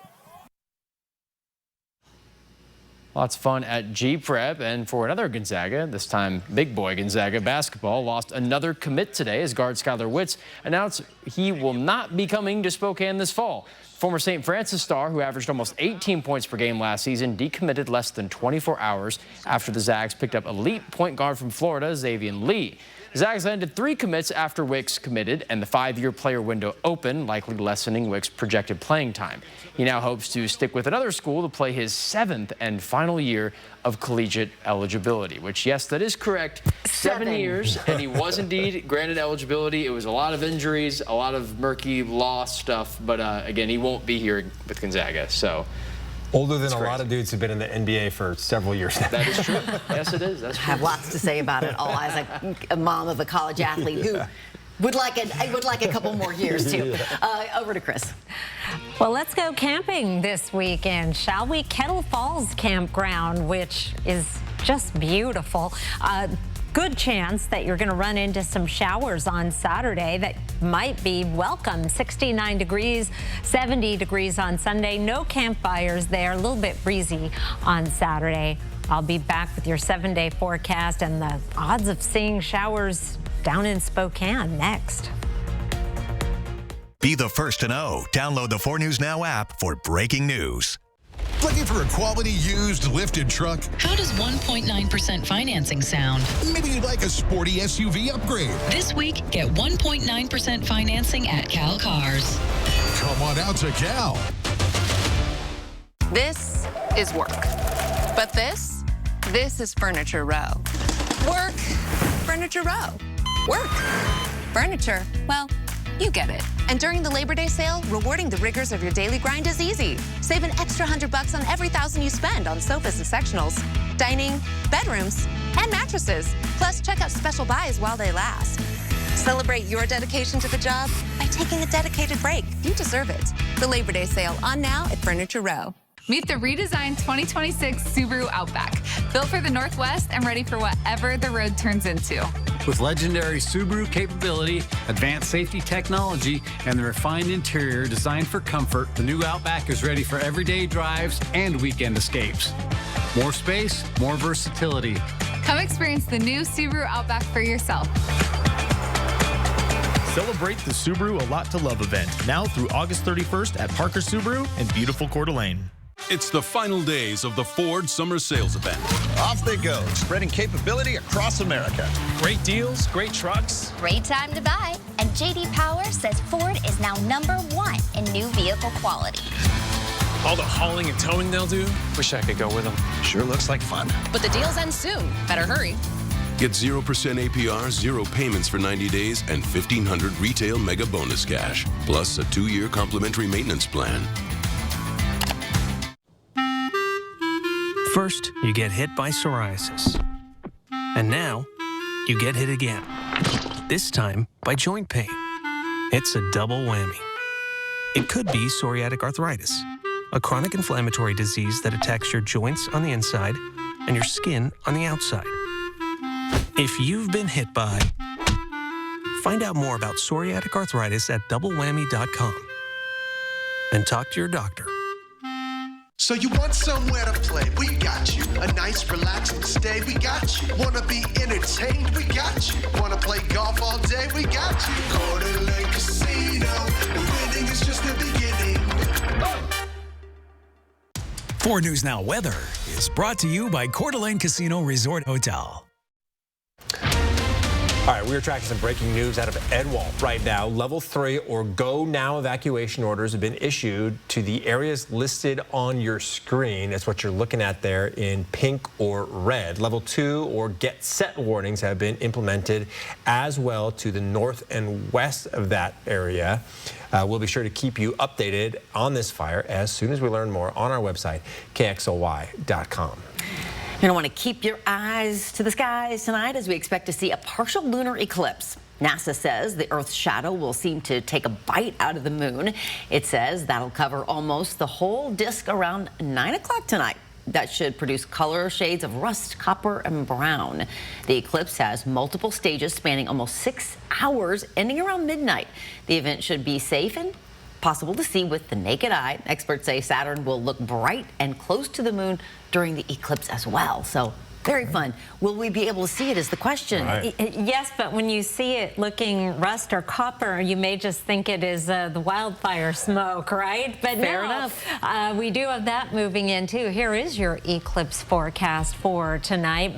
Lots of fun at G-Prep, and for another Gonzaga, this time big boy Gonzaga basketball, lost another commit today as guard Skylar Witz announced he will not be coming to Spokane this fall. Former St. Francis star, who averaged almost 18 points per game last season, decommitted less than 24 hours after the Zags picked up elite point guard from Florida, Xavier Lee. Zags landed 3 commits after Wicks committed, and the 5-year player window opened, likely lessening Wicks' projected playing time. He now hopes to stick with another school to play his 7th and final year of collegiate eligibility, which, yes, that is correct. 7 years, and he was indeed granted eligibility. It was a lot of injuries, a lot of murky law stuff, but again, he won't be here with Gonzaga, so.
Older than a lot of dudes who've been in the NBA for several years now.
That is true. Yes, it is. That's true.
I have lots to say about it, all as a mom of a college athlete who would like a couple more years, too. Over to Chris.
Well, let's go camping this weekend, shall we? Kettle Falls Campground, which is just beautiful. Good chance that you're going to run into some showers on Saturday that might be welcome. 69 degrees, 70 degrees on Sunday. No campfires there. A little bit breezy on Saturday. I'll be back with your 7-day forecast and the odds of seeing showers down in Spokane next.
Be the first to know. Download the 4 News Now app for breaking news.
Looking for a quality used lifted truck?
How does 1.9% financing sound?
Maybe you'd like a sporty SUV upgrade.
This week, get 1.9% financing at Cal Cars.
Come on out to Cal.
This is work. But this is Furniture Row. Work, Furniture Row. Work, furniture, well, you get it. And during the Labor Day sale, rewarding the rigors of your daily grind is easy. Save an extra $100 on every $1,000 you spend on sofas and sectionals, dining, bedrooms, and mattresses. Plus, check out special buys while they last. Celebrate your dedication to the job by taking a dedicated break. You deserve it. The Labor Day sale on now at Furniture Row.
Meet the redesigned 2026 Subaru Outback. Built for the Northwest and ready for whatever the road turns into.
With legendary Subaru capability, advanced safety technology, and the refined interior designed for comfort, the new Outback is ready for everyday drives and weekend escapes. More space, more versatility.
Come experience the new Subaru Outback for yourself.
Celebrate the Subaru A Lot to Love event, now through August 31st at Parker Subaru in beautiful Coeur d'Alene.
It's the final days of the Ford Summer Sales Event.
Off they go, spreading capability across America.
Great deals, great trucks.
Great time to buy. And J.D. Power says Ford is now #1 in new vehicle quality.
All the hauling and towing they'll do, wish I could go with them.
Sure looks like fun.
But the deals end soon. Better hurry.
Get 0% APR, 0 payments for 90 days, and $1,500 retail mega bonus cash. Plus a 2-year complimentary maintenance plan.
First, you get hit by psoriasis. And now, you get hit again. This time by joint pain. It's a double whammy. It could be psoriatic arthritis, a chronic inflammatory disease that attacks your joints on the inside and your skin on the outside. If you've been hit by, Find out more about psoriatic arthritis at doublewhammy.com. And talk to your doctor.
So you want somewhere to play? We got you. A nice, relaxing stay? We got you. Wanna be entertained? We got you. Wanna play golf all day? We got you. Coeur d'Alene Casino. The winning is just the beginning.
4 News Now weather is brought to you by Coeur d'Alene Casino Resort Hotel.
All right, we're tracking some breaking news out of Edwalt right now. Level 3 or go now evacuation orders have been issued to the areas listed on your screen. That's what you're looking at there in pink or red. Level 2 or get set warnings have been implemented as well to the north and west of that area. We'll be sure to keep you updated on this fire as soon as we learn more on our website, KXLY.com.
You're going to want to keep your eyes to the skies tonight as we expect to see a partial lunar eclipse. NASA says the Earth's shadow will seem to take a bite out of the moon. It says that'll cover almost the whole disk around 9 o'clock tonight. That should produce color shades of rust, copper, and brown. The eclipse has multiple stages spanning almost 6 hours, ending around midnight. The event should be safe and possible to see with the naked eye. Experts say Saturn will look bright and close to the moon during the eclipse as well. So very fun. Will we be able to see it is the question.
Right.
Yes, but when you see it looking rust or copper, you may just think it is the wildfire smoke, right? But
Fair
no,
enough.
We do have that moving in too. Here is your eclipse forecast for tonight.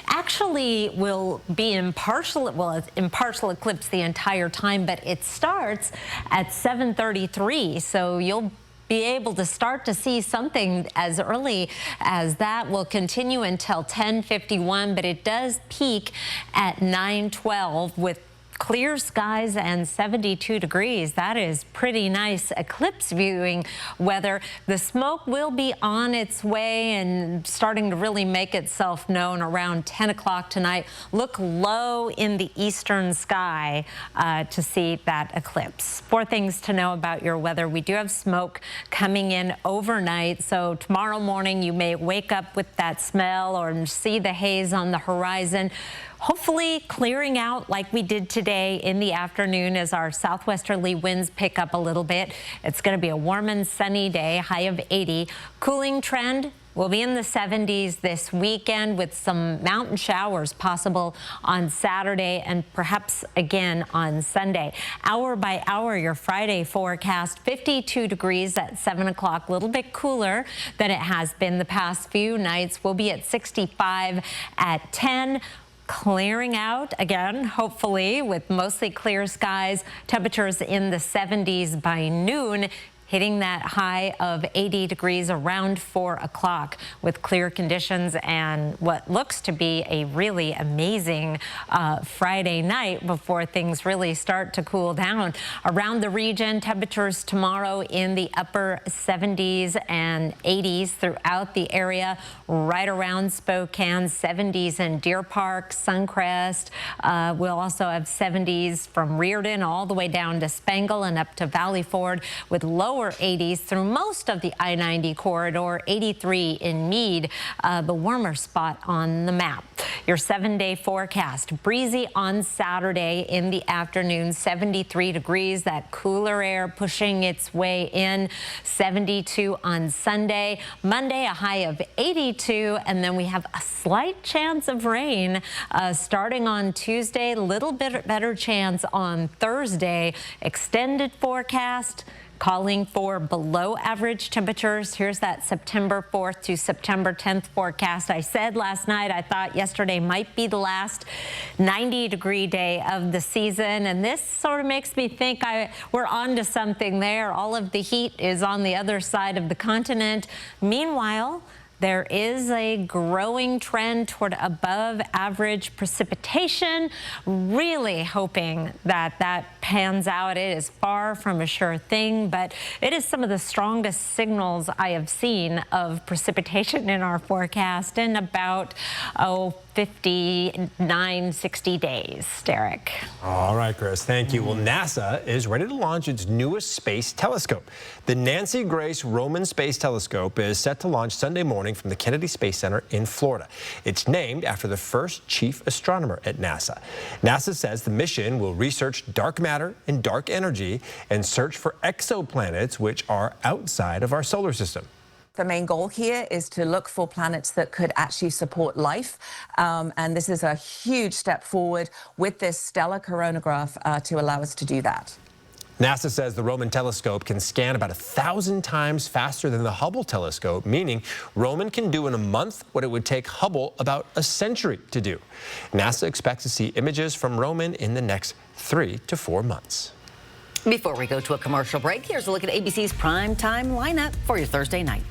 Actually, will be impartial. Well, it's impartial eclipse the entire time, but it starts at 7:33, so you'll be able to start to see something as early as that. Will continue until 10:51, but it does peak at 9:12 with clear skies and 72 degrees. That is pretty nice eclipse viewing weather. The smoke will be on its way and starting to really make itself known around 10 o'clock tonight. Look low in the eastern sky to see that eclipse. 4 things to know about your weather. We do have smoke coming in overnight, so tomorrow morning you may wake up with that smell or see the haze on the horizon. Hopefully clearing out like we did today in the afternoon as our southwesterly winds pick up a little bit. It's going to be a warm and sunny day, high of 80. Cooling trend will be in the 70s this weekend with some mountain showers possible on Saturday and perhaps again on Sunday. Hour by hour, your Friday forecast, 52 degrees at 7 o'clock, a little bit cooler than it has been the past few nights. We'll be at 65 at 10. Clearing out again, hopefully, with mostly clear skies, temperatures in the 70s by noon, hitting that high of 80 degrees around 4 o'clock with clear conditions and what looks to be a really amazing Friday night before things really start to cool down. Around the region, temperatures tomorrow in the upper 70s and 80s throughout the area, right around Spokane, 70s in Deer Park, Suncrest. We'll also have 70s from Reardon all the way down to Spangle and up to Valley Ford with lower 80s through most of the I-90 corridor, 83 in Meade, the warmer spot on the map. Your 7-day forecast, breezy on Saturday in the afternoon, 73 degrees, that cooler air pushing its way in, 72 on Sunday. Monday, a high of 82, and then we have a slight chance of rain starting on Tuesday, a little bit better chance on Thursday. Extended forecast, calling for below average temperatures. Here's that September 4th to September 10th forecast. I said last night I thought yesterday might be the last 90-degree day of the season, and this sort of makes me think we're on to something there. All of the heat is on the other side of the continent. Meanwhile, there is a growing trend toward above average precipitation. Really hoping that that pans out. It is far from a sure thing, but it is some of the strongest signals I have seen of precipitation in our forecast in about, 59, 60 days, Derek.
All right, Chris, thank you. Well, NASA is ready to launch its newest space telescope. The Nancy Grace Roman Space Telescope is set to launch Sunday morning from the Kennedy Space Center in Florida. It's named after the first chief astronomer at NASA. NASA says the mission will research dark matter and dark energy and search for exoplanets which are outside of our solar system.
The main goal here is to look for planets that could actually support life. And this is a huge step forward with this stellar coronagraph to allow us to do that.
NASA says the Roman telescope can scan about 1,000 times faster than the Hubble telescope, meaning Roman can do in a month what it would take Hubble about a century to do. NASA expects to see images from Roman in the next 3 to 4 months.
Before we go to a commercial break, here's a look at ABC's primetime lineup for your Thursday night.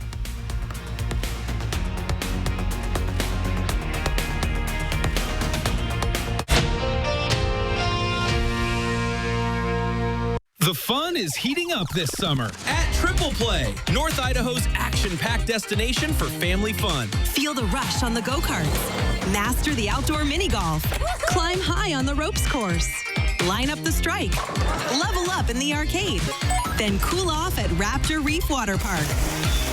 The fun is heating up this summer at Triple Play, North Idaho's action-packed destination for family fun.
Feel the rush on the go-karts, master the outdoor mini-golf, climb high on the ropes course, line up the strike, level up in the arcade, then cool off at Raptor Reef Water Park.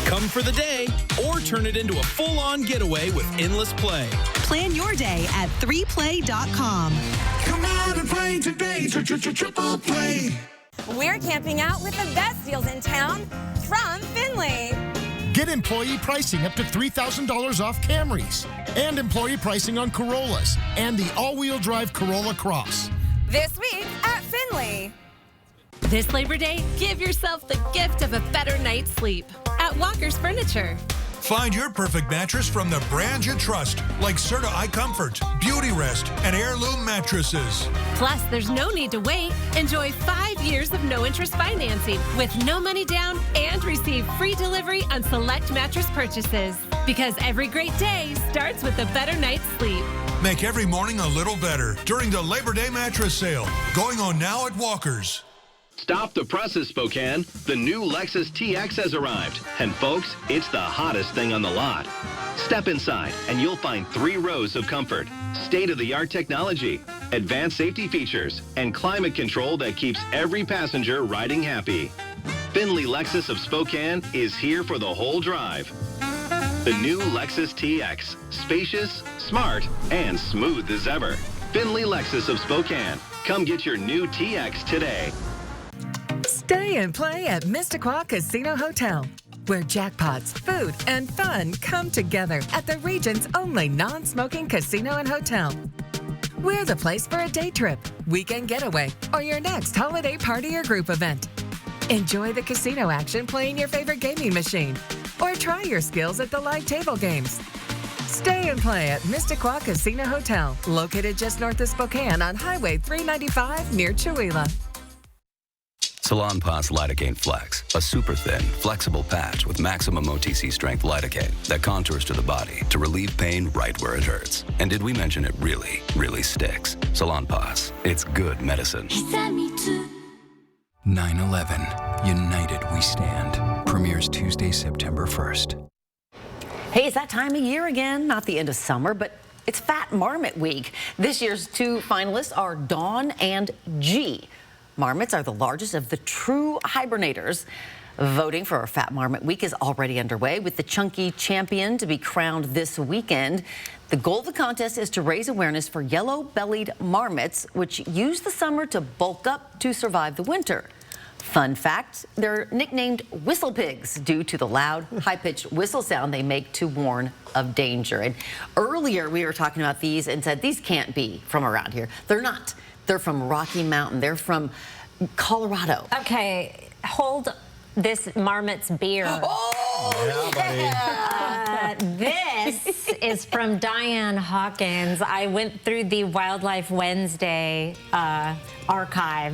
Come for the day or turn it into a full-on getaway with endless play.
Plan your day at 3play.com.
Come out and play today, Triple Play.
We're camping out with the best deals in town from Finley.
Get employee pricing up to $3,000 off Camrys and employee pricing on Corollas and the all-wheel drive Corolla Cross.
This week at Finley.
This Labor Day, give yourself the gift of a better night's sleep at Walker's Furniture.
Find your perfect mattress from the brands you trust, like Serta iComfort, Beauty Rest, and Heirloom mattresses.
Plus, there's no need to wait. Enjoy 5 years of no-interest financing with no money down and receive free delivery on select mattress purchases. Because every great day starts with a better night's sleep.
Make every morning a little better during the Labor Day mattress sale, going on now at Walker's.
Stop the presses, Spokane. The new Lexus TX has arrived. And folks, it's the hottest thing on the lot. Step inside and you'll find 3 rows of comfort, state-of-the-art technology, advanced safety features, and climate control that keeps every passenger riding happy. Finley Lexus of Spokane is here for the whole drive. The new Lexus TX, spacious, smart, and smooth as ever. Finley Lexus of Spokane. Come get your new TX today.
Stay and play at Mistaqua Casino Hotel, where jackpots, food, and fun come together at the region's only non-smoking casino and hotel. We're the place for a day trip, weekend getaway, or your next holiday party or group event. Enjoy the casino action playing your favorite gaming machine, or try your skills at the live table games. Stay and play at Mistaqua Casino Hotel, located just north of Spokane on Highway 395 near Chewelah.
Salonpas Lidocaine Flex, a super thin, flexible patch with maximum OTC strength lidocaine that contours to the body to relieve pain right where it hurts. And did we mention it really, really sticks? Salonpas, it's good medicine.
9/11, United We Stand, premieres Tuesday, September 1st.
Hey, it's that time of year again, not the end of summer, but it's Fat Marmot Week. This year's 2 finalists are Dawn and G. Marmots are the largest of the true hibernators. Voting for Fat Marmot Week is already underway, with the chunky champion to be crowned this weekend. The goal of the contest is to raise awareness for yellow-bellied marmots, which use the summer to bulk up to survive the winter. Fun fact, they're nicknamed whistle pigs due to the loud, high-pitched whistle sound they make to warn of danger. And earlier we were talking about these and said these can't be from around here. They're not. They're from Rocky Mountain. They're from Colorado.
Okay, hold this marmot's beer.
Oh,
yeah. This is from Diane Hawkins. I went through the Wildlife Wednesday archives